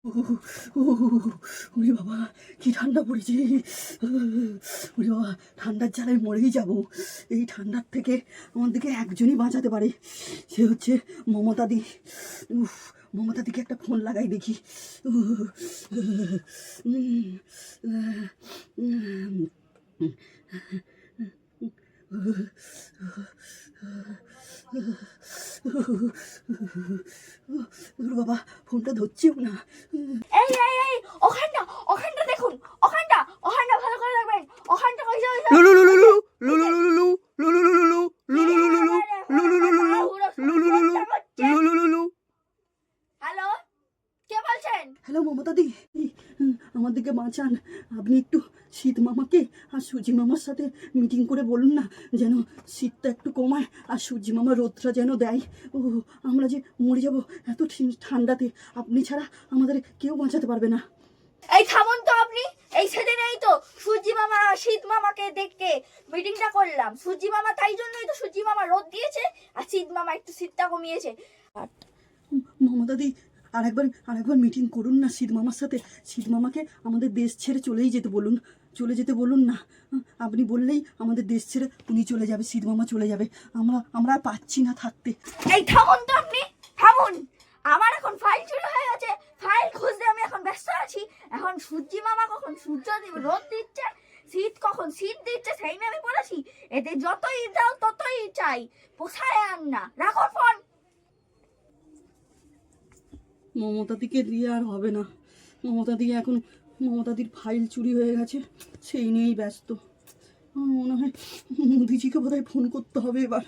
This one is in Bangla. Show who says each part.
Speaker 1: উহ, উহ, ওরে বাবা কি ঠান্ডা পড়েছে। ওরে বাবা ঠান্ডার জ্বালায় মরেই যাব। এই ঠান্ডার থেকে আমাদেরকে একজনই বাঁচাতে পারে, সে হচ্ছে মমতাদি। উফ, মমতাদিকে একটা ফোন লাগাই দেখি। উহ, উম, উম, বাবা ফোনটা ধরছেও না।
Speaker 2: এই এই এই ওখানটা ওখানটা দেখুন, ওখানটা ওখানটা ভালো করে দেখবেন। ওখানটা কই যাও
Speaker 1: লুলু লুলু লুলু লুলু লুলু লুলু লুলু লুলু লুলু লুলু লুলু লুলু।
Speaker 2: হ্যালো, কে বলছেন?
Speaker 1: হ্যালো মমতাদি, আমাদেরকে বাঁচান। আপনি একটু শীত মামাকে আর সুজি মামার সাথে মিটিং করে বলুন না, যেন শীতটা একটু কমায় আর সূর্যি মামা রোদটা যেন দেয়। ও আমরা যে মরে যাব এত ঠান্ডাতে, আপনি ছাড়া আমাদের কেউ বাঁচাতে পারবে না।
Speaker 2: এই থামুন তো আপনি। এই সেদিনেই তো সূর্যি মামা শীত মামাকে দেখে মিটিংটা করলাম। সূর্যি মামা তাই জন্যই তো সূর্যি মামা রোদ দিয়েছে আর শীত মামা একটু শীতটা কমিয়েছে।
Speaker 1: মমতাদি আরেকবার মিটিং করুন না শীত মামার সাথে। শীত মামাকে আমাদের দেশ ছেড়ে চলেই যেতে বলুন, চলে যেতে বলুন না। আপনি বললেই আমাদের দেশ ছেড়ে উনি চলে যাবে, শীত মামা চলে যাবে। আমরা আর পাচ্ছি না থাকতে।
Speaker 2: এই থামুন তো আপনি, থামুন। আমার এখন ফাইল চুরি হয়ে গেছে, ফাইল খুঁজতে আমি এখন ব্যস্ত আছি। এখন সূর্যি মামা কখন সূর্য রোদ দিচ্ছে, শীত কখন শীত দিচ্ছে সেই নিয়ে আমি পড়েছি। এতে যতই যাও ততই চাই, পোষায় আর না। রাখো ফোন।
Speaker 1: মমতাদিকে দিয়ে আর হবে না। মমতাদির ফাইল চুরি হয়ে গেছে, সেই নিয়েই ব্যস্ত। আমার মনে হয় মোদিজিকে বোধহয় ফোন করতে হবে এবার।